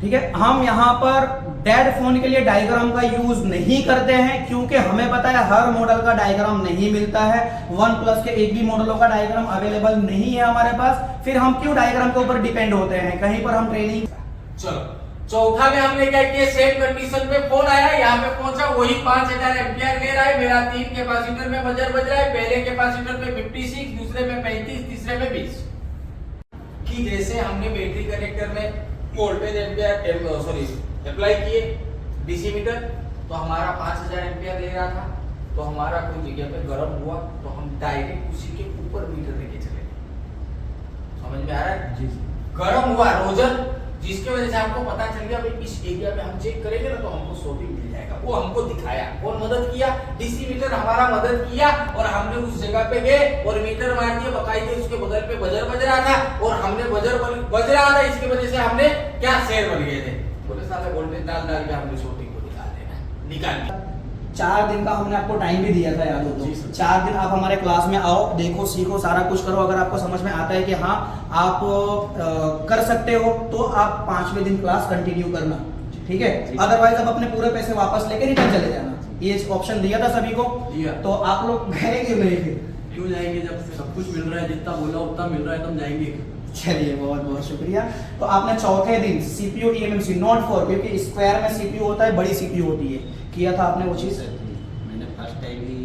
ठीक है। हम यहाँ पर डेड फोन के लिए डायग्राम का यूज नहीं करते हैं, क्योंकि हमें पता है हर मॉडल का डायग्राम नहीं मिलता है। OnePlus के एक भी मॉडलों का डायग्राम अवेलेबल नहीं है हमारे पास, फिर हम क्यों डायग्राम के ऊपर डिपेंड होते हैं, कहीं पर हम ट्रेनिंग। चलो चौथा में हमने क्या किया, सेम कंडीशन पे फोन आया, यहाँ पे पहुंचा, वही 5000 एम्पियर ले रहा है, मेरा 3 कैपेसिटर में बजर बज रहा है, पहले कैपेसिटर पे 56, दूसरे में 35, तीसरे में 20। कि जैसे हमने बैटरी कनेक्टर में वोल्टेज एम्पियर अप्लाई किए डीसी मीटर, तो हमारा 5000 एम्पियर ले रहा था, तो हमारा कोई जगह पे गर्म हुआ तो हम डायरेक्ट उसी के ऊपर मीटर लेके चले गए। समझ में आ रहा है जी? गर्म हुआ रोजर, जिसके वजह से आपको पता चल गया भाई इस एरिया में हम चेक करेंगे ना तो हमको शॉर्टिंग मिल जाएगा। वो हमको दिखाया, कौन मदद किया, डीसी मीटर हमारा मदद किया, और हमने उस जगह पे गए और मीटर मार दिया, बकायदे उसके बगल पे बजर बज रहा था, और हमने बजर बज रहा था, इसकी वजह से हमने क्या शेर बन गए थे, बोले साले वोल्टेज डाल के हमने शॉर्टिंग को निकाल दिया। 4 दिन का हमने आपको टाइम भी दिया था, याद हो तो 4 दिन आप हमारे क्लास में आओ, देखो, सीखो, सारा कुछ करो। अगर आपको समझ में आता है कि हाँ आप कर सकते हो तो आप 5वें दिन क्लास कंटिन्यू करना, ठीक है। अदरवाइज आप अपने पूरे पैसे वापस लेके रिटर्न चले जाना। ये ऑप्शन दिया था सभी को, तो आप लोग गए क्यों नहीं? फिर क्यों जाएंगे जब सब कुछ मिल रहा है, जितना बोला उतना मिल रहा है, तब जाएंगे। चलिए बहुत बहुत शुक्रिया। तो आपने चौथे दिन CPU eMMC नॉट 4, क्योंकि स्क्वायर में CPU होता है, बड़ी CPU होती है, किया था आपने वो चीज? मैंने फर्स्ट टाइम ही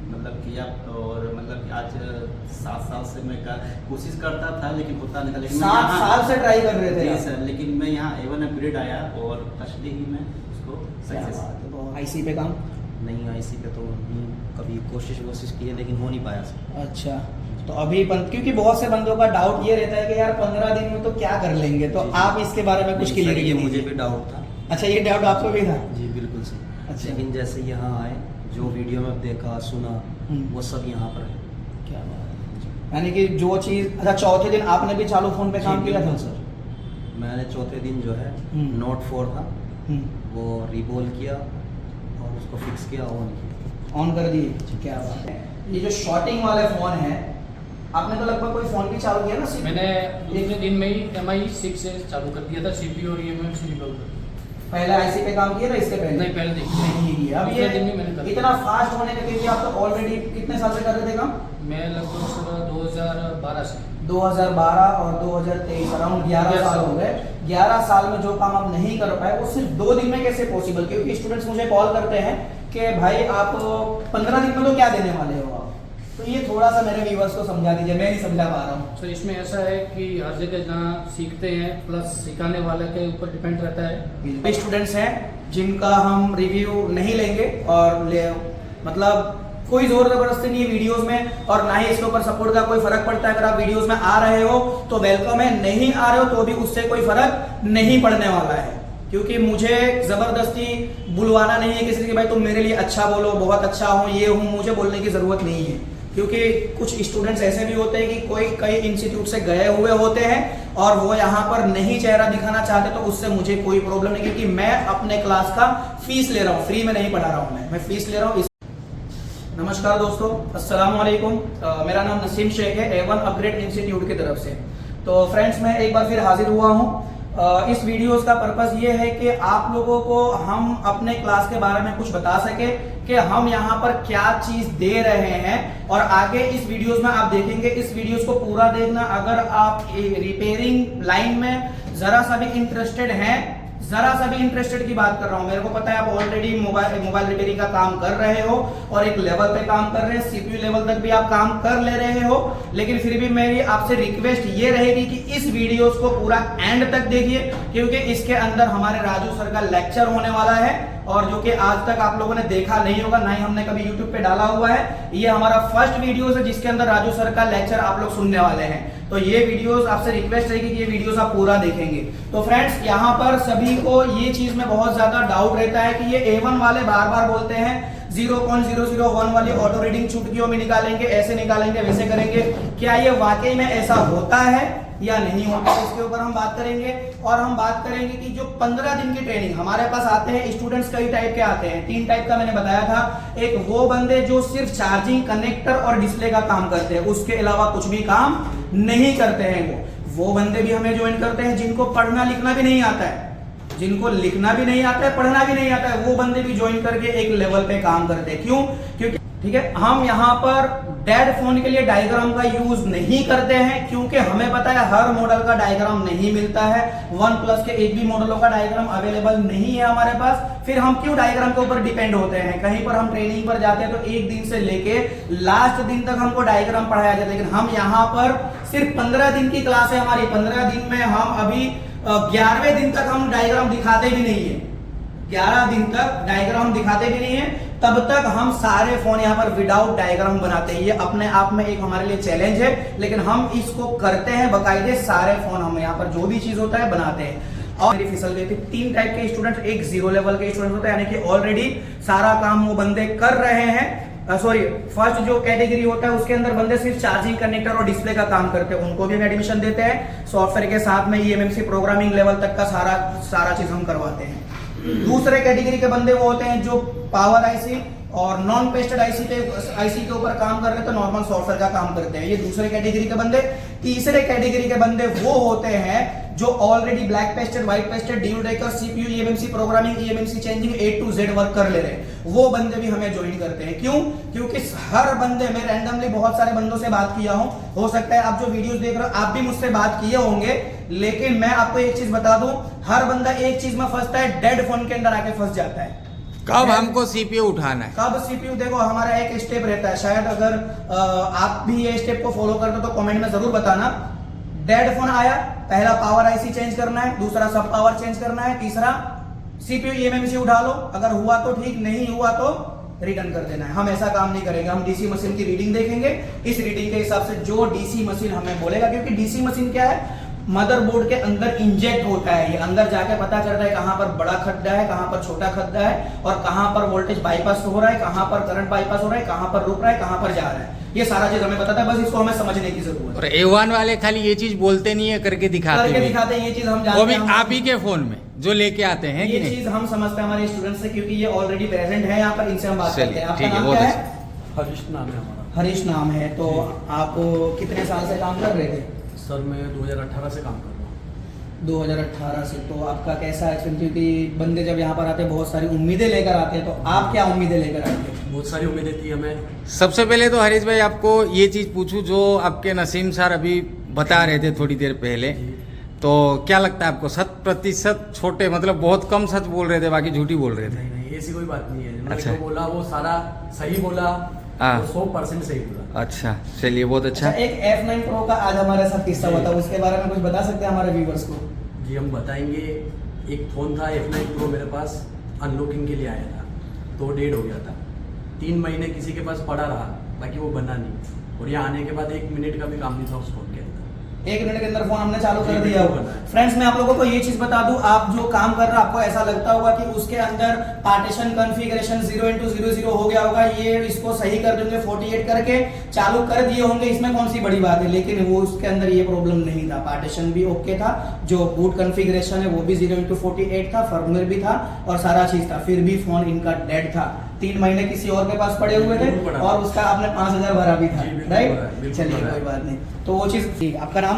मतलब किया, और मतलब कि आज 7 साल से मैं कोशिश करता था लेकिन होता नहीं था। लेकिन 7 साल से ट्राई कर रहे थे? जी सर, लेकिन मैं यहाँ A1 अपग्रेड आया और फर्स्ट डे ही मैं उसको सक्सेस। IC पे काम नहीं, IC पे तो नहीं, कभी कोशिश की है लेकिन हो नहीं पाया सर। अच्छा, तो अभी क्योंकि बहुत से बंदों का डाउट ये रहता है कि यार 15 दिन में तो क्या कर लेंगे, तो आप इसके बारे में कुछ क्लियर कीजिए। मुझे भी डाउट था। अच्छा, ये डाउट आपको भी था? जी बिल्कुल सर। अच्छा। लेकिन जैसे यहाँ आए, जो वीडियो में देखा सुना वो सब यहाँ पर है। क्या बात है, यानी कि जो चीज। अच्छा, चौथे दिन आपने भी चालू फोन पे काम किया था? सर मैंने चौथे दिन जो है नोट 4 था, वो रिबोल किया और उसको फिक्स किया, ऑन कर दिए। क्या बात है। ये जो शॉर्टिंग वाले फोन है, आपने तो लगभग कोई फोन भी चालू किया ना? मैंने दूसरे दिन में ही MI 6 से चालू कर दिया था, CPU और eMMC रिबोल कर। पहले IC पे काम किया था इसके पहले? नहीं, पहले नहीं किया। अब दूसरे दिन में मैंने कर ये इतना फास्ट होने के लिए आप तो ऑलरेडी कितने साल से कर रहे थे काम? मैं लगभग 2012 से। 2012 और 2023 अराउंड 11 साल हो गए। 11 साल में जो काम आप नहीं कर पाए वो सिर्फ 2 दिन में कैसे पॉसिबल? क्योंकि स्टूडेंट्स मुझे कॉल करते हैं कि भाई आप 15 दिन में तो क्या देने वाले हो आप, तो ये थोड़ा सा मेरे व्यूअर्स को समझा दीजिए, मैं नहीं समझा पा रहा हूँ। तो इसमें ऐसा है कि हर जगह जहाँ सीखते हैं प्लस सिखाने वाले के ऊपर डिपेंड रहता है। स्टूडेंट्स हैं जिनका हम रिव्यू नहीं लेंगे, और मतलब कोई जोर जबरदस्ती नहीं है वीडियोस में, और ना ही इसके ऊपर सपोर्ट का कोई फर्क पड़ता है। अगर आप वीडियोस में आ रहे हो तो वेलकम है, नहीं आ रहे हो तो भी उससे कोई फर्क नहीं पड़ने वाला है, क्योंकि मुझे जबरदस्ती बुलवाना नहीं है किसी के भाई तुम मेरे लिए अच्छा बोलो, बहुत अच्छा हो, ये हूँ, मुझे बोलने की जरूरत नहीं है। क्योंकि कुछ स्टूडेंट्स ऐसे भी होते हैं कि कोई कई इंस्टीट्यूट से गए हुए होते हैं और वो यहाँ पर नहीं चेहरा दिखाना चाहते, तो उससे मुझे कोई प्रॉब्लम नहीं, क्योंकि मैं अपने क्लास का फीस ले रहा हूँ, फ्री में नहीं पढ़ा रहा हूँ, मैं फीस ले रहा हूँ। नमस्कार दोस्तों, अस्सलाम वालेकुम। मेरा नाम नसीम शेख है, A1 अपग्रेड इंस्टीट्यूट की तरफ से। तो फ्रेंड्स, मैं एक बार फिर हाजिर हुआ हूँ। इस वीडियोस का पर्पस ये है कि आप लोगों को हम अपने क्लास के बारे में कुछ बता सके कि हम यहाँ पर क्या चीज दे रहे हैं, और आगे इस वीडियोस में आप देखेंगे। इस वीडियोस को पूरा देखना। अगर आप रिपेयरिंग लाइन में जरा सा भी इंटरेस्टेड हैं, जरा सा भी इंटरेस्टेड की बात कर रहा हूं, मेरे को पता है आप ऑलरेडी मोबाइल रिपेयरिंग का काम कर रहे हो और एक लेवल पे काम कर रहे हैं, CPU लेवल तक भी आप काम कर ले रहे हो, लेकिन फिर भी मेरी आपसे रिक्वेस्ट ये रहेगी कि इस वीडियोस को पूरा एंड तक देखिए, क्योंकि इसके अंदर हमारे राजू सर का लेक्चर होने वाला है, और जो कि आज तक आप लोगों ने देखा नहीं होगा, ना ही हमने कभी YouTube पे डाला हुआ है। ये हमारा फर्स्ट वीडियो है जिसके अंदर राजू सर का लेक्चर आप लोग सुनने वाले हैं। तो ये वीडियोस आपसे रिक्वेस्ट रहेगी कि ये वीडियोस आप पूरा देखेंगे। तो फ्रेंड्स, यहाँ पर सभी को ये चीज में बहुत ज्यादा डाउट रहता है कि ये A1 वाले बार बार बोलते हैं 0.001 वाली ऑटो रीडिंग चुटकियों में निकालेंगे, ऐसे निकालेंगे, वैसे करेंगे। क्या ये वाकई में ऐसा होता है या नहीं होता, इसके ऊपर हम बात करेंगे। और हम बात करेंगे कि जो 15 दिन की ट्रेनिंग हमारे पास आते हैं स्टूडेंट्स, कई टाइप के आते हैं, 3 टाइप का मैंने बताया था। एक वो बंदे जो सिर्फ चार्जिंग, कनेक्टर और डिस्प्ले का काम करते हैं, उसके अलावा कुछ भी काम नहीं करते हैं। वो बंदे भी हमें ज्वाइन करते हैं जिनको पढ़ना लिखना भी नहीं आता है, जिनको लिखना भी नहीं आता है, पढ़ना भी नहीं आता है, वो बंदे भी ज्वाइन करके एक लेवल पे काम करते हैं। क्यों? क्योंकि ठीक है, हम यहाँ पर डेड फोन के लिए डायग्राम का यूज नहीं करते हैं, क्योंकि हमें पता है हर मॉडल का डायग्राम नहीं मिलता है। OnePlus के एक भी मॉडलों का डायग्राम अवेलेबल नहीं है हमारे पास। फिर हम क्यों डायग्राम के ऊपर डिपेंड होते हैं? कहीं पर हम ट्रेनिंग पर जाते हैं तो एक दिन से लेके लास्ट दिन तक हमको डायग्राम पढ़ाया जाता है, लेकिन हम यहाँ पर सिर्फ 15 दिन की क्लास है हमारी। 15 दिन में हम अभी 11वें दिन तक हम डायग्राम दिखाते भी नहीं है। 11 दिन तक डायग्राम दिखाते भी नहीं है, तब तक हम सारे फोन यहाँ पर विदाउट डायग्राम बनाते हैं। ये अपने आप में एक हमारे लिए चैलेंज है, लेकिन हम इसको करते हैं बकायदे। सारे फोन हम यहाँ पर जो भी चीज होता है बनाते हैं। और मेरी फिसल गई थी, 3 टाइप के स्टूडेंट, एक 0 लेवल के स्टूडेंट होते हैं, यानी कि ऑलरेडी सारा काम वो बंदे कर रहे हैं। सॉरी, फर्स्ट जो कैटेगरी होता है उसके अंदर बंदे सिर्फ चार्जिंग कनेक्टर और डिस्प्ले का काम करते हैं, उनको भी हम एडमिशन देते हैं। सॉफ्टवेयर के साथ में EMMC प्रोग्रामिंग लेवल तक का सारा चीज हम करवाते हैं। दूसरे कैटेगरी के बंदे वो होते हैं जो पावर आईसी और नॉन पेस्टेड आईसी के ऊपर काम कर रहे हैं, तो नॉर्मल सॉफ्टवेयर का काम करते हैं। ये दूसरे कैटेगरी के बंदे। तीसरे कैटेगरी के बंदे वो होते हैं जो already black pasted, white pasted, dual decker, CPU, EMMC programming, EMMC changing A to Z work कर ले रहे हैं। वो बंदे भी हमें ज्वाइन करते हैं। क्यों? क्योंकि हर बंदे, मैं रैंडमली बहुत सारे बंदों से बात किया हूं, हो सकता है आप जो वीडियोस देख रहे हो आप भी मुझसे बात किए होंगे, लेकिन मैं आपको एक चीज बता दूं, हर बंदा एक चीज में फंसता है, डेड फोन के अंदर आके फंस जाता है। कब हमको CPU उठाना है? कब CPU? देखो, हमारा एक स्टेप रहता है, शायद अगर आप भी ये स्टेप को फॉलो करते हो तो कमेंट में जरूर बताना। डेड फोन आया, पहला पावर आईसी चेंज करना है, दूसरा सब पावर चेंज करना है, तीसरा CPU EMMC उठा लो, अगर हुआ तो ठीक, नहीं हुआ तो रिटर्न कर देना है। हम ऐसा काम नहीं करेंगे, हम डीसी मशीन की रीडिंग देखेंगे, इस रीडिंग के हिसाब से जो डीसी मशीन हमें बोलेगा, क्योंकि डीसी मशीन क्या है, मदरबोर्ड के अंदर इंजेक्ट होता है, ये अंदर जाके पता करता है कहां पर बड़ा खड्डा है, कहां पर छोटा खड्डा है, और कहां पर वोल्टेज बाईपास हो रहा है, कहां पर करंट बाईपास हो रहा है, कहां पर रुक रहा है, कहां पर जा रहा है। ये सारा चीज हमें बताता है, बस इसको हमें समझने की जरूरत है। और A1 वाले खाली ये चीज बोलते नहीं है, करके दिखाते हैं। ये चीज हम जानते वो भी हैं, आप ही के फोन में जो लेके आते हैं कि ये नहीं? चीज हम समझते हैं हमारे स्टूडेंट से, क्योंकि ये ऑलरेडी प्रेजेंट है यहाँ पर, इनसे हम बात करते हैं। आपका ठीक है, नाम बहुत क्या अच्छा। है? हरीश नाम है हमारा। हरीश नाम है। तो आप कितने साल से काम कर रहे थे? सर मैं 2018 से काम कर रहा हूँ। 2018 से। तो आपका कैसा एक्सपीरियंस? क्योंकि बंदे जब यहाँ पर आते हैं बहुत सारी उम्मीदें लेकर आते हैं, तो आप क्या उम्मीदें लेकर आते हैं? बहुत सारी उम्मीदें थी हमें। सबसे पहले तो हरीश भाई आपको ये चीज पूछूं जो आपके नसीम सर अभी बता रहे थे थोड़ी देर पहले, तो क्या लगता है आपको 100% छोटे, मतलब बहुत कम सच बोल रहे थे, बाकी झूठी बोल रहे थे? नहीं नहीं, ऐसी कोई बात नहीं है। मैंने अच्छा। जो बोला वो सारा सही बोला, हाँ। 100% सही बोला। अच्छा, चलिए, बहुत अच्छा। एक F9 Pro का आज हमारे साथ किस्सा हुआ था, उसके बारे में कुछ बता सकते हैं हमारे व्यूवर्स को? जी हम बताएंगे। एक फ़ोन था F9 Pro मेरे पास, अनलॉकिंग के लिए आया था, तो डेड हो गया था। 3 महीने किसी के पास पड़ा रहा, बाकी वो बना नहीं, और यहाँ आने के बाद 1 मिनट का भी काम नहीं था उस फ़ोन के अंदर। 1 मिनट के अंदर फोन हमने चालू कर दिया। बिल्कुल बना है। फ्रेंड्स, मैं आप लोगों को ये चीज बता दूं, आप जो काम कर रहे हो आपको ऐसा लगता होगा कि उसके अंदर पार्टीशन कॉन्फ़िगरेशन 0x00 हो गया होगा, ये इसको सही कर देंगे 48 करके चालू कर दिए होंगे, इसमें कौन सी बड़ी बात है। लेकिन वो उसके अंदर ये प्रॉब्लम नहीं था, पार्टीशन भी ओके था, जो बूट कॉन्फ़िगरेशन है वो भी 0x48 था, फर्मवेयर भी था और सारा चीज था, फिर भी फोन इनका डेड था। 3 महीने किसी और के पास पड़े हुए थे और उसका आपने 5000 भरा भी था, राइट? चलिए, कोई बात नहीं। तो वो चीज। आपका नाम?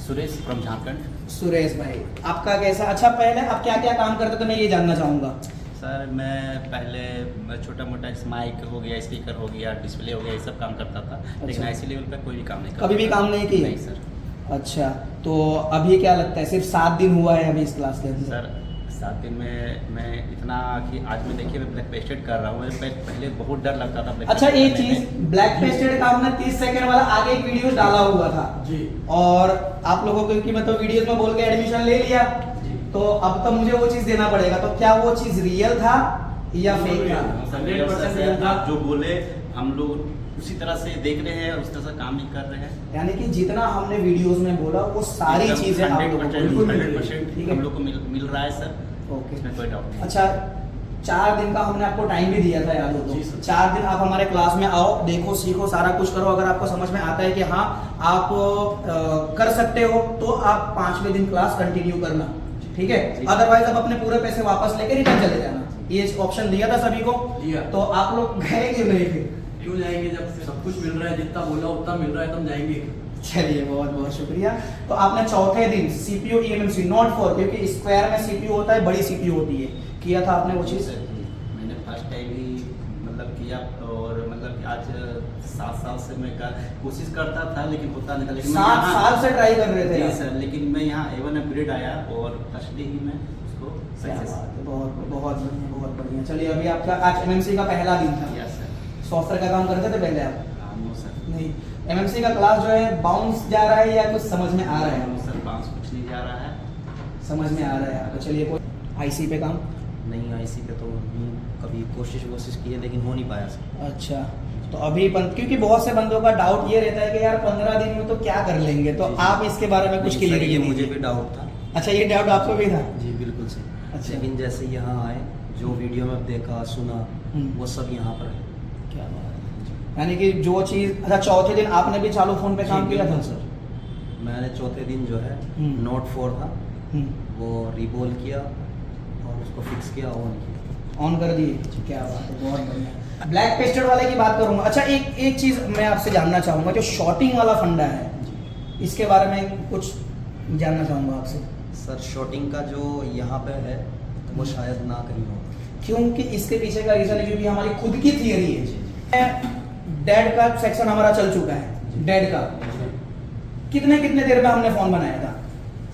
सुरेश फ्रॉम झारखंड। सुरेश भाई, आपका कैसा? अच्छा, पहले आप क्या क्या काम करते थे मैं ये जानना चाहूंगा। सर मैं पहले छोटा मोटा माइक हो गया, स्पीकर हो गया, डिस्प्ले हो गया, ये सब काम करता था, लेकिन ऐसी लेवल पे कोई भी काम नहीं करता। कभी भी काम नहीं किया? नहीं सर। अच्छा, तो अभी क्या लगता है, सिर्फ 7 दिन हुआ है अभी इस क्लास के अंदर? सर 7 दिन में मैं इतना कि आज मैं देखिए मैं ब्लैक पेस्टेड कर रहा हूँ, मुझे पहले बहुत डर लगता था ब्लैक अच्छा, एक चीज, ब्लैक पेस्टेड का हमने 30 सेकंड वाला आगे एक वीडियो डाला हुआ था जी, और आप लोगों को कि मैं तो वीडियोस में बोल के एडमिशन ले लिया, तो अब तो मुझे वो चीज देना पड़ेगा। तो क्या वो चीज रियल था या फेक था? 100% रियल था। जो बोले हम लोग उसी तरह से देख रहे हैं और उस तरह से काम नहीं कर रहे हैं। यानी कि जितना हमने वीडियोस में बोला वो सारी चीजें आप लोगों को 100% ठीक है? हम लोग को मिल रहा है सर, ओके। इसमें कोई डाउट नहीं। अच्छा, 4 दिन का हमने आपको टाइम भी दिया था, याद हो जी तो सर। 4 दिन आप हमारे क्लास में आओ, देखो, सीखो, सारा कुछ करो। अगर आपको समझ में आता है कि हाँ आप कर सकते हो, तो आप 5वें दिन क्लास कंटिन्यू करना, ठीक है? अदरवाइज आप अपने पूरे पैसे वापस लेके रिटर्न चले जाना। ये ऑप्शन दिया था सभी को, दिया। तो आप लोग गए क्यों नहीं फिर? क्यों जाएंगे जब सब कुछ मिल रहा है, जितना बोला उतना मिल रहा है, तो हम जाएंगे। चलिए बहुत बहुत शुक्रिया। तो आपने चौथे दिन CPU eMMC नॉट 4, क्योंकि स्क्वायर में CPU होता है, बड़ी CPU होती है, किया था आपने वो चीज़? सर जी, मैंने फर्स्ट टाइम ही मतलब किया, और मतलब कि आज 7 साल से मैं कोशिश करता था लेकिन होता नहीं था। लेकिन 7 साल से ट्राई कर रहे थे जी आप? सर, लेकिन मैं यहाँ A1 अपग्रेड आया और फर्स्ट डे ही मैं उसको क्या सक्सेस। बात है, बहुत बहुत बढ़िया, बहुत बढ़िया। चलिए अभी आपका आज MMC का पहला दिन था। Yes sir. सॉफ्टवेयर का काम करते थे पहले आप? No sir. नहीं। MMC का क्लास जो है बाउंस जा रहा है या कुछ समझ में आ रहा है? नो सर, बाउंस कुछ नहीं जा रहा है। समझ में आ रहा है आपको। चलिए कोई IC पे काम? नहीं आईसी पे तो नहीं कभी कोशिश की है लेकिन हो नहीं पाया सर। अच्छा, तो अभी क्योंकि बहुत से बंदों का डाउट ये रहता है कि यार 15 दिन में तो क्या कर लेंगे, तो जी, जी। आप इसके बारे में कुछ नहीं, सर, क्लियर ये मुझे भी डाउट था। अच्छा, ये डाउट आपको भी था? जी बिल्कुल सर। अच्छा। लेकिन जैसे यहाँ आए, जो वीडियो में देखा सुना हम्म। वो सब यहाँ पर है। क्या बात है। यानी कि जो चीज़, अच्छा चौथे दिन आपने भी चालू फोन पे काम जी, किया था? बिल्कुल सर। मैंने चौथे दिन जो है नोट 4 था वो रिबोल किया और उसको फिक्स किया, ऑन किया। ऑन कर दिए? क्या बात है, बहुत बढ़िया। ब्लैक पेस्टेड वाले की बात करूंगा। अच्छा, एक चीज़ मैं आपसे जानना चाहूँगा, जो शॉर्टिंग वाला फंडा है इसके बारे में कुछ जानना चाहूँगा आपसे। सर शॉटिंग का जो यहाँ पे है वो शायद ना कहीं हो। क्योंकि इसके पीछे का रीज़न है क्योंकि हमारी खुद की थियरी है। डेड का सेक्शन हमारा चल चुका है, डेड का कितने देर में हमने फोन बनाया था?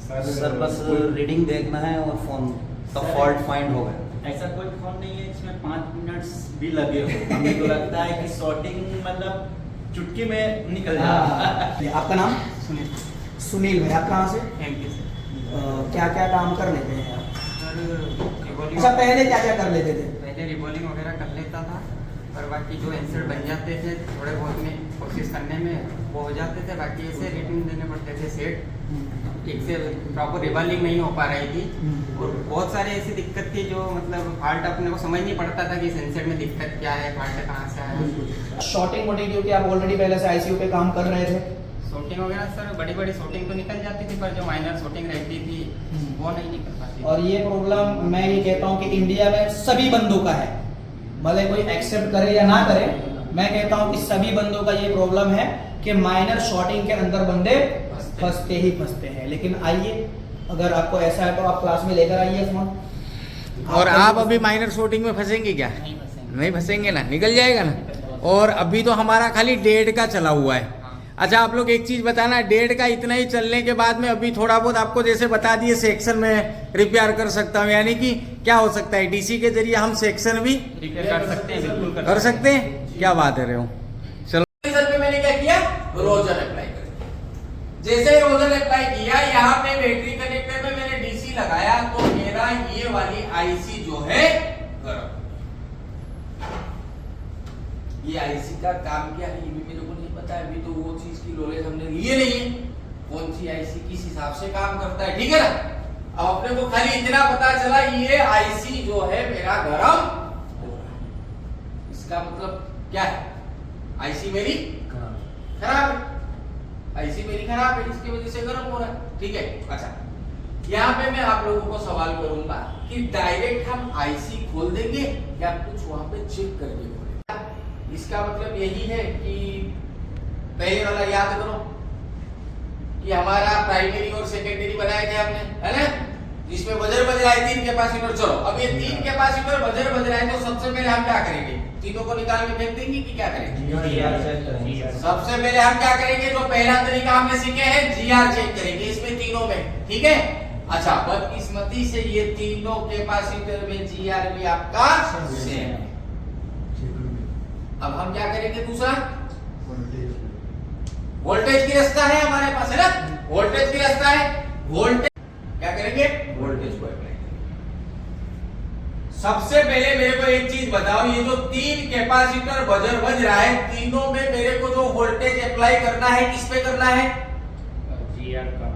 सर बस रीडिंग देखना है और फोन का फॉल्ट फाइंड हो गया। ऐसा कोई फोन नहीं है जिसमें 5 मिनट्स भी लगे हो। हमें तो लगता है कि शॉर्टिंग मतलब चुटकी में निकल जाता है। आपका नाम? सुनील भाई, आप कहाँ से? MP से। क्या क्या काम कर लेते हैं आप? सर रिवॉल्विंग, अच्छा, पहले क्या क्या कर लेते थे? पहले रिवॉल्विंग वगैरह कर लेता था, और बाकी जो आंसर बन जाते थे थोड़े बहुत में कोशिश करने में वो हो जाते थे। बाकी ऐसे रीडिंग देने पड़ते थे सेट, ठीक से प्रॉपर रिवॉल्विंग नहीं हो पा रही थी। और बहुत सारे ऐसी दिक्कत थी जो मतलब फॉल्ट अपने को समझ नहीं पड़ता था कि सेंसर में दिक्कत क्या है, फॉल्ट कहाँ से आया। शॉर्टिंग वोटिंग, क्योंकि आप ऑलरेडी पहले से ICU पे काम कर रहे थे। शॉटिंग वगैरह सर बड़ी बड़ी शॉटिंग तो निकल जाती थी, पर जो माइनर शॉटिंग रहती थी वो नहीं निकल पाती। और ये प्रॉब्लम मैं ये कहता हूँ कि इंडिया में सभी बंदों का है, भले कोई एक्सेप्ट करे या ना करे। मैं कहता हूँ कि सभी बंदों का ये प्रॉब्लम है कि माइनर शॉर्टिंग के अंदर बंदे फंसते हैं। लेकिन आइए, अगर आपको ऐसा है तो आप क्लास में लेकर आइए फोन। और आप अभी माइनर शॉर्टिंग में फंसेंगे क्या? नहीं फंसेंगे ना, निकल जाएगा ना। और अभी तो हमारा खाली 1.5 का चला हुआ है। अच्छा, आप लोग एक चीज बताना, 1.5 का इतना ही चलने के बाद में अभी थोड़ा बहुत आपको जैसे बता दिए सेक्शन में रिपेयर कर सकता हूँ, यानी कि क्या हो सकता है DC के जरिए हम सेक्शन भी रिपेयर कर सकते हैं, बिल्कुल कर सकते हैं। क्या बात है रहे हो। चलो सर पे मैंने क्या किया, रोजर अप्लाई कर। जैसे रोजर अप्लाई किया, यहाँ पे बैटरी कनेक्टर में मैंने DC लगाया तो मेरा ये वाली IC जो है गर्म। ये IC का काम क्या है ये भी मेरे को नहीं पता है, अभी तो वो चीज की नॉलेज हमने लिए नहीं है, कौन सी IC किस हिसाब से काम करता है, ठीक है ना। अब अपने को खाली इतना पता चला ये IC जो है मेरा गर्म हो रहा है। इसका मतलब क्या है, IC मेरी खराब है, IC मेरी खराब है, इसकी वजह से गर्म हो रहा है, ठीक है। अच्छा, यहाँ पे मैं आप लोगों को सवाल करूंगा कि डायरेक्ट हम IC खोल देंगे या कुछ वहां पे चेक करके खोलेंगे। इसका मतलब यही है कि पहले वाला याद करो कि हमारा प्राइमरी और सेकेंडरी बनाए थे हमने, है ना, जिसमें बजर बज रहा है 3 कैपेसिटर। चलो अब ये 3 कैपेसिटर बजर बज रहा है तो सबसे पहले हम क्या करेंगे, तीनों को निकाल के फेंक देंगे कि क्या करेंगे? सबसे पहले हम क्या करेंगे, जो पहला तरीका हमने सीखे हैं GR चेक करेंगे इसमें तीनों में, ठीक है। अच्छा, बदकिस्मती से ये तीनों कैपेसिटर में GR भी आपका सेम है। अब हम क्या करेंगे, दूसरा वोल्टेज की रास्ता है हमारे पास, है ना, वोल्टेज की रास्ता है, वोल्टेज क्या करेंगे, वोल्टेज को अप्लाई करेंगे। सबसे पहले मेरे को एक चीज बताओ, ये जो 3 कैपेसिटर बजर बज रहा है, तीनों में मेरे को जो वोल्टेज अप्लाई करना है किस पे करना है, GR का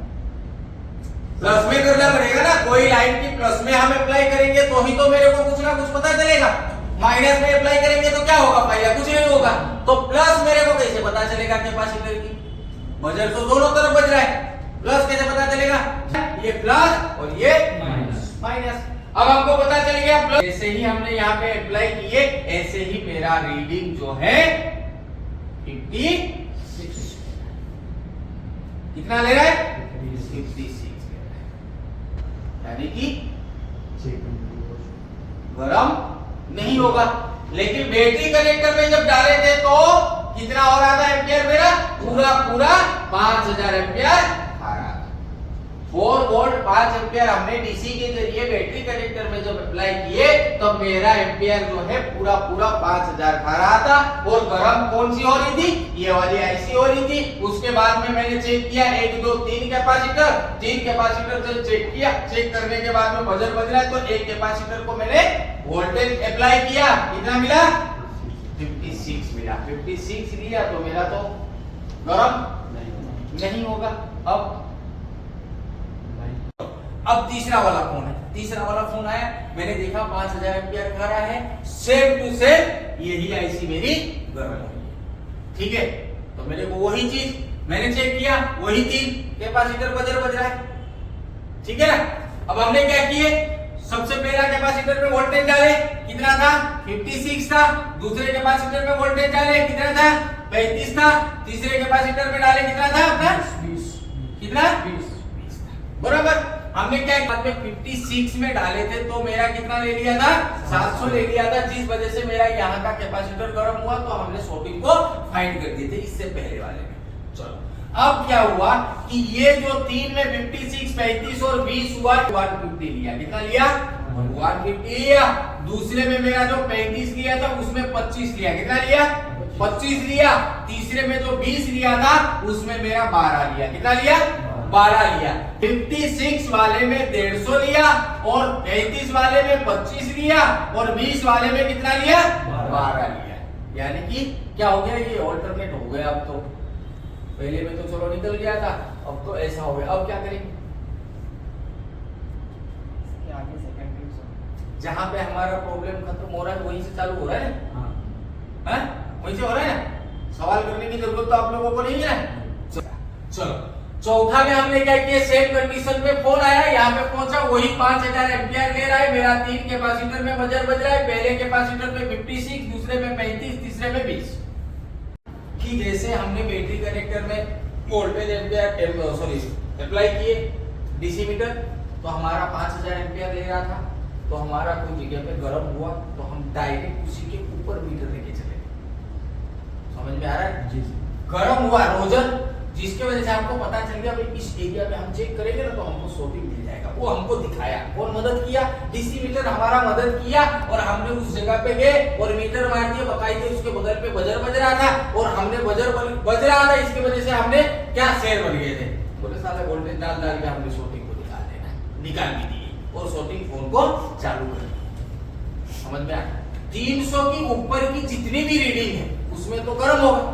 प्लस में करना पड़ेगा ना। कोई लाइन की प्लस में हम अप्लाई करेंगे तो ही तो मेरे को कुछ ना कुछ पता चलेगा। माइनस में अप्लाई करेंगे तो क्या होगा, पहले कुछ नहीं होगा। तो प्लस मेरे को कैसे पता चलेगा कैपेसिटर की, बजर तो दोनों तरफ बज रहा है, प्लस कैसे पता चलेगा, ये प्लस और ये माइनस। अब हमको पता चल गया प्लस, जैसे ही हमने यहाँ पे अप्लाई किए ऐसे ही मेरा रीडिंग जो है 56। कितना ले रहा है 56 ले रहा है, यानी कि गरम नहीं होगा। लेकिन बैटरी कनेक्टर में जब डाले थे तो कितना हो रहा था एम्पियर मेरा, पूरा 5000 एम्पियर आ रहा था। 4 वोल्ट 5 एम्पियर हमने डीसी के जरिए बैटरी कनेक्टर में जब अप्लाई किए तो मेरा एम्पियर जो है पूरा 5000 खा रहा था। और गरम कौन सी हो रही थी, ये वाली आईसी हो रही थी। उसके बाद में मैंने चेक किया 1 2 3 कैपेसिटर, 3 कैपेसिटर से चेक किया, चेक करने के बाद में बजर बज रहा है तो एक कैपेसिटर को मैंने वोल्टेज अप्लाई किया, कितना मिला 56 मिला। 56 लिया तो मेरा तो गरम नहीं होगा। अब तीसरा वाला फोन है, तीसरा वाला फोन आया, मैंने देखा 5000 एम्पियर खा रहा है, सेम टू सेम यही आईसी मेरी गर्म हो रही है, ठीक है। तो मेरे को वही चीज मैंने चेक किया, वही 3 कैपेसिटर बजर बज रहा है, ठीक है ना। अब हमने क्या किए, सबसे पहला कैपेसिटर में वोल्टेज डाले, कितना था 56 था। दूसरे कैपेसिटर में वोल्टेज डाले, कितना था 35 था। तीसरे कैपेसिटर में डाले, कितना था अपना 20, कितना 20 था, बराबर। हमने क्या बाद में 56 में डाले थे तो मेरा कितना ले लिया था 700 ले लिया था, जिस वजह से मेरा यहाँ का कैपेसिटर गर्म हुआ। तो हमने शॉर्टिंग को फाइंड कर दिए थे इससे पहले वाले में। चलो अब क्या हुआ कि ये जो 3 में 56 35 और 20 हुआ, 150 लिया, कितना लिया 150 लिया। दूसरे में मेरा जो 35 लिया था उसमें 25 लिया, कितना लिया 25 लिया। तीसरे में जो 20 लिया था उसमें मेरा 12 लिया, कितना लिया 12 लिया। 56 वाले में 150 लिया और 35 वाले में 25 लिया और 20 वाले में कितना लिया 12 लिया। यानी कि क्या हो गया, ये ऑल्टरनेट हो गया। अब तो पहले में तो चलो निकल गया था, अब तो ऐसा हो गया। अब क्या करेंगे, जहां पे हमारा प्रॉब्लम खत्म हो रहा है वहीं से चालू हो रहा है ना, वहीं से हो रहा है ना, सवाल करने की जरूरत तो आप लोगों को नहीं है। चलो चौथा में हमने क्या किया, सेम कंडीशन में फोन आया, यहाँ पे पहुंचा, वही 5000 एम्पियर ले रहा है। मेरा 3 कैपेसिटर में बजर बज रहा है, पहले कैपेसिटर में 56, दूसरे में 35, तीसरे में 20। कि जैसे हमने बैटरी कनेक्टर में वोल्टेज एम्पियर अप्लाई किए डीसी मीटर, तो हमारा 5000 एम्पियर ले रहा था। तो हमारा कोई जगह पे गर्म हुआ तो हम डायरेक्ट उसी के ऊपर मीटर लेके चले, समझ में आ रहा है जी। गर्म हुआ रोजन, जिसके वजह से हमको पता चल गया भाई इस एरिया में हम चेक करेंगे ना तो हमको शॉर्टिंग मिल जाएगा। वो हमको दिखाया, कौन मदद किया, डीसी मीटर हमारा मदद किया। और हमने उस जगह पे गए और मीटर मार दिया, बकायदे उसके बगल पे बजर बज रहा था और हमने बजर बज रहा था, इसकी वजह से हमने क्या शेयर बन गए थे, बोले साले वोल्टेज डाल डाल के हमने शॉर्टिंग को निकाल देना, निकाल भी दिए और शॉर्टिंग फोन को चालू कर दिया। समझ में आया। 300 की ऊपर की जितनी भी रीडिंग है उसमें तो गर्म होगा,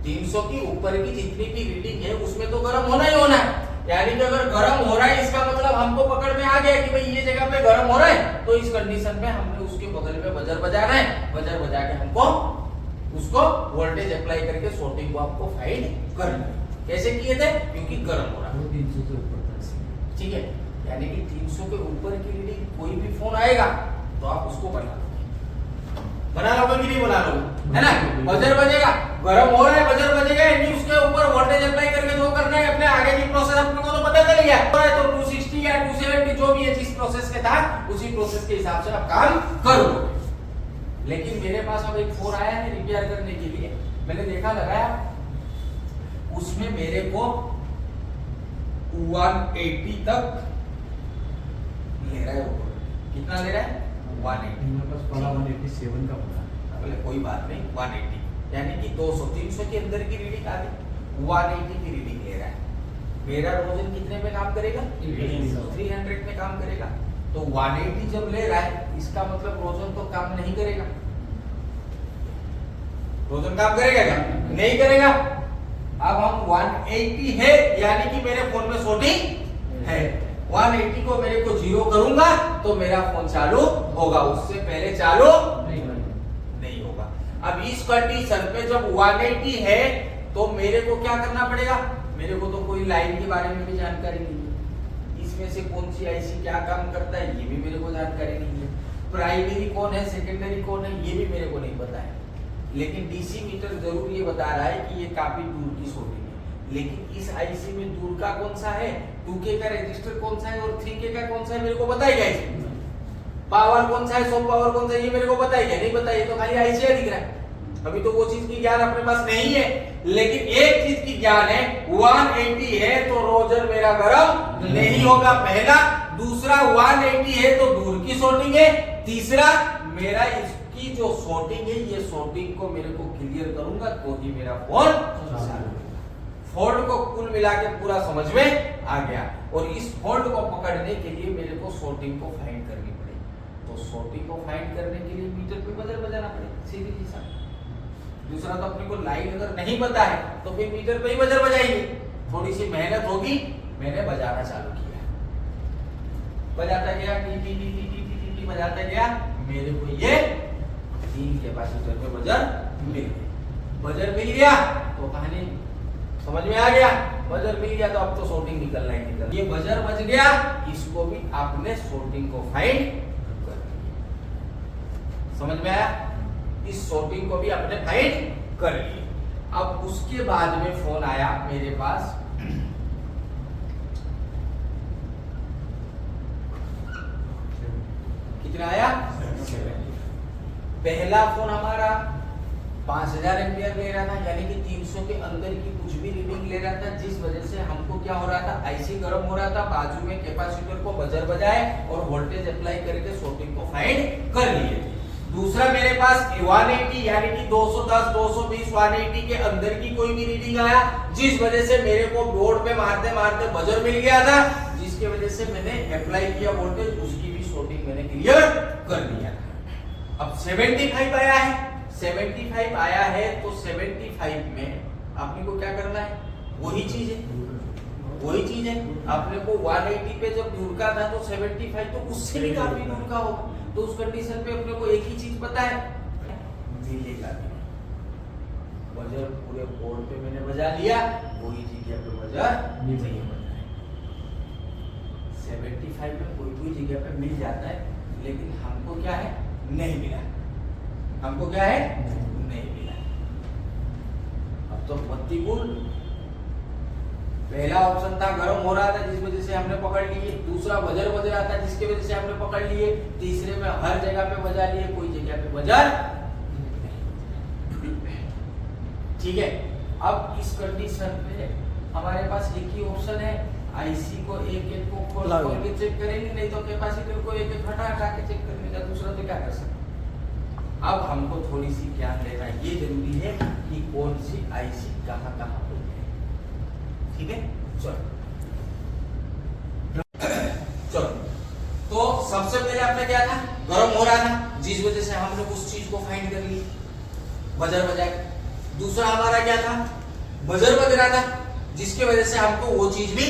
300 की ऊपर की जितनी भी रीडिंग है उसमें तो गर्म होना ही होना है। यानी कि अगर गर्म हो रहा है इसका मतलब हमको पकड़ में आ गया कि भाई ये जगह पे गर्म हो रहा है, तो इस कंडीशन में हमने उसके बगल में बजर बजाना है, बजर बजा के हमको उसको वोल्टेज अप्लाई करके शॉर्टिंग को आपको फाइंड करना है। कैसे किए थे, क्योंकि गर्म हो रहा है 300 से ऊपर तक, ठीक है। यानी कि 300 के ऊपर की रीडिंग कोई भी फोन आएगा तो आप उसको बना लोगे कि नहीं बना लोगे, है ना। बजर बजेगा, गर्म हो रहा है, बजर बजेगा, यानी उसके ऊपर वोल्टेज अप्लाई करके जो करना है अपने आगे की प्रोसेस अपने को तो पता चल गया। तो 260 या 270 जो भी है जिस प्रोसेस के था उसी प्रोसेस के हिसाब से आप काम करोगे। लेकिन मेरे पास अब एक फोन आया है रिपेयर करने के लिए, मैंने देखा लगाया, उसमें मेरे को 180 तक ले रहा है। कितना ले रहा है 180, मेरे पास पड़ा 187 का पड़ा। बोले कोई बात नहीं 180, यानी कि 200 300 के अंदर की रीडिंग आ गई, 180 की रीडिंग ले रहा है। मेरा रोजन कितने में काम करेगा 300 में काम करेगा। तो 180 जब ले रहा है इसका मतलब रोजन तो काम नहीं करेगा, रोजन काम करेगा क्या, नहीं करेगा। अब हम 180 है यानी कि मेरे फोन में शॉर्टिंग है, 180 को मेरे को 0 करूंगा तो मेरा फोन चालू होगा, उससे पहले चालू नहीं होगा। अब इस कंडीशन पे जब 180 है तो मेरे को क्या करना पड़ेगा, मेरे को तो कोई लाइन के बारे में भी जानकारी नहीं है, इसमें से कौन सी आईसी क्या काम करता है ये भी मेरे को जानकारी नहीं है, प्राइमरी कौन है सेकेंडरी कौन है ये भी मेरे को नहीं पता है। लेकिन डीसी मीटर जरूर ये बता रहा है कि ये काफी दूर की शॉर्टिंग है, लेकिन इस आईसी में दूर का कौन सा है, 2K का रजिस्टर कौन सा है और 3K का कौन सा है मेरे को बताएगा इसमें। पावर कौन सा है, सब पावर कौन सा है ये मेरे को बताएगा, नहीं बताइए तो खाली आईसी दिख रहा है। अभी तो वो चीज की ज्ञान अपने पास नहीं है, लेकिन एक चीज की ज्ञान है, 180 है तो रोजर मेरा गर्म नहीं होगा, पहला। दूसरा 180 है तो दूर की शॉर्टिंग है। तीसरा मेरा इसकी जो शॉर्टिंग है, ये शॉर्टिंग को मेरे को क्लियर करूंगा तो ही मेरा फोन चालू होगा। फॉल्ट को कुल मिला के पूरा समझ में आ गया, और इस फॉल्ट को पकड़ने के लिए मेरे को शॉर्टिंग को फाइंड करनी पड़ेगी। तो शॉर्टिंग को फाइंड करने के लिए मीटर पे बजर बजाना पड़ेगा, सीधी सी बात। दूसरा तो अपने को लाइन अगर नहीं पता है तो फिर मीटर पे ही बजर बजाएंगे, थोड़ी सी मेहनत होगी। मैंने बजाना चालू किया, बजाता गया, T T T T T T T बजाता गया, मेरे को ये 3 कैपेसिटर पे बजर मिल गया। बजर मिल गया तो कहानी समझ में आ गया। बजर मिल गया तो अब तो शॉर्टिंग निकलना ही निकलना। ये बजर बज गया, इसको भी आपने शॉर्टिंग को फाइंड कर लिया। समझ में आया? इस शॉर्टिंग को भी आपने फाइंड कर लिया। अब उसके बाद में फोन आया मेरे पास, कितना आया? पहला फोन हमारा 5000 एम्पियर ले रहा था, यानी कि 300 के अंदर की कुछ भी रीडिंग ले रहा था, जिस वजह से हमको क्या हो रहा था, आईसी गर्म हो रहा था। बाजू में कैपेसिटर को बजर बजाए और वोल्टेज अप्लाई करके शॉर्टिंग को फाइंड कर लिए थे। दूसरा मेरे पास 180 यानी कि 210, 220, 180 के अंदर की कोई भी रीडिंग आया, जिस वजह से मेरे को बोर्ड पे मारते मारते बजर मिल गया था, जिसके वजह से मैंने अप्लाई किया वोल्टेज, उसकी भी शॉर्टिंग मैंने क्लियर कर दिया था। अब 75 आया है, 75 आया है तो 75 में आपने को क्या करना है, वही चीज है। आपने को 180 पे जब दूर का था तो 75 तो उससे भी काफी दूर का होगा, तो उस कंडीशन पे अपने को एक ही चीज पता है, मिलेगा भी। बजर पूरे बोर्ड पे मैंने बजा लिया, वही जगह पे बजर नहीं बजा। 75 में कोई जगह पे मिल जाता है, लेकिन हमको क्या है, नहीं मिला। हमको क्या है, नहीं मिला। अब तो बत्ती गुल, पहला ऑप्शन था गर्म हो रहा था, जिस वजह से हमने पकड़ लिए। दूसरा बजर बज रहा था, जिसकी वजह से हमने पकड़ लिए। तीसरे में हर जगह पे बजा लिए, कोई जगह पे बजर नहीं। ठीक है, अब इस कंडीशन पे हमारे पास एक ही ऑप्शन है, आईसी को एक एक को खोल के चेक करेंगे, नहीं तो कैपेसिटर को एक एक हटा के चेक करने का, दूसरा तो क्या कर सकते। अब हमको थोड़ी सी ज्ञान लेना ये जरूरी है कि कौन सी आईसी कहाँ कहाँ होती है। ठीक है, चलो। तो सबसे पहले आपने क्या था, गर्म हो रहा था, जिस वजह से हमने उस चीज को फाइंड कर ली, बजर बजाए। दूसरा हमारा क्या था, बजर बज रहा था, जिसकी वजह से हमको वो चीज भी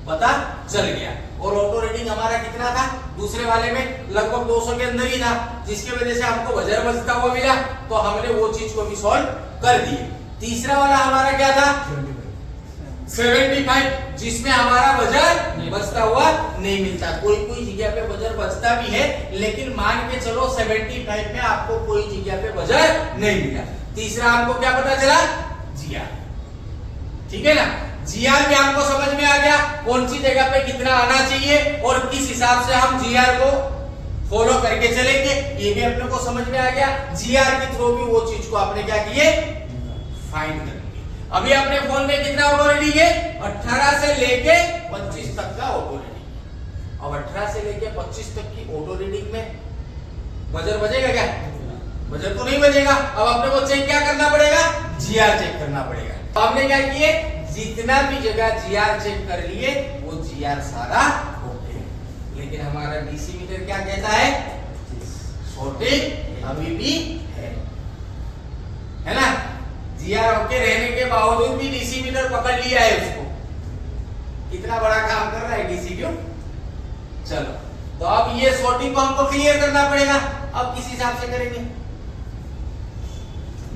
पता चल गया। और ऑटो रीडिंग हमारा कितना था, दूसरे वाले में लगभग 200 के अंदर ही था, जिसकी वजह से हमको बजर बजता हुआ मिला, तो हमने वो चीज को भी सॉल्व कर दिए। तीसरा वाला हमारा क्या था, 75, जिसमें हमारा बजर बजता हुआ नहीं मिलता। कोई कोई जगह पे बजर बजता भी है, लेकिन मान के चलो 75 में आपको कोई जगह पे बजर नहीं मिला। तीसरा हमको क्या पता चला, जीआर। ठीक है ना, जीआर भी हमको समझ में आ गया, कौन सी जगह पे कितना आना चाहिए और किस हिसाब से हम जीआर को फॉलो करके चलेंगे, ये भी अपने को समझ में आ गया। जीआर के थ्रू भी वो चीज को आपने क्या किए, फाइंड कर लिए। अभी अपने फोन में कितना ऑटो रीडिंग है, 18 से लेके 25 तक का ऑटो रीडिंग। अब 18 से लेके 25 तक की ऑटो रीडिंग में बजर बजेगा क्या, बजर तो नहीं बजेगा। अब अपने को चेक क्या करना पड़ेगा, जीआर चेक करना पड़ेगा। तो हमने क्या किए, जितना भी जगह जीआर चेक कर लिए, वो जीआर सारा ओके। लेकिन हमारा डीसी मीटर क्या कहता है, शॉर्टिंग अभी भी है ना। जीआर ओके रहने के बावजूद भी डीसी मीटर पकड़ लिया है उसको। कितना बड़ा काम कर रहा है डीसी क्यों। चलो, तो अब ये शॉर्टिंग को हमको क्लियर करना पड़ेगा। अब किस हिसाब से करेंगे,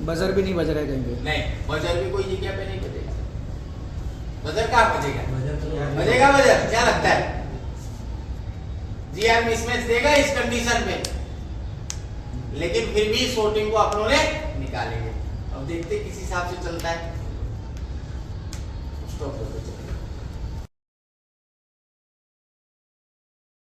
बजर भी नहीं बज रहा है कहीं पे, नहीं बजर भी कोई जगह पे नहीं बजेगा। बजर कहाँ बजेगा, बजेगा बजर, क्या लगता है, जीआर मिसमैच देगा इस कंडीशन पे, लेकिन फिर भी शॉर्टिंग को अपनों ने निकालेंगे। अब देखते किस हिसाब से चलता है। स्टॉप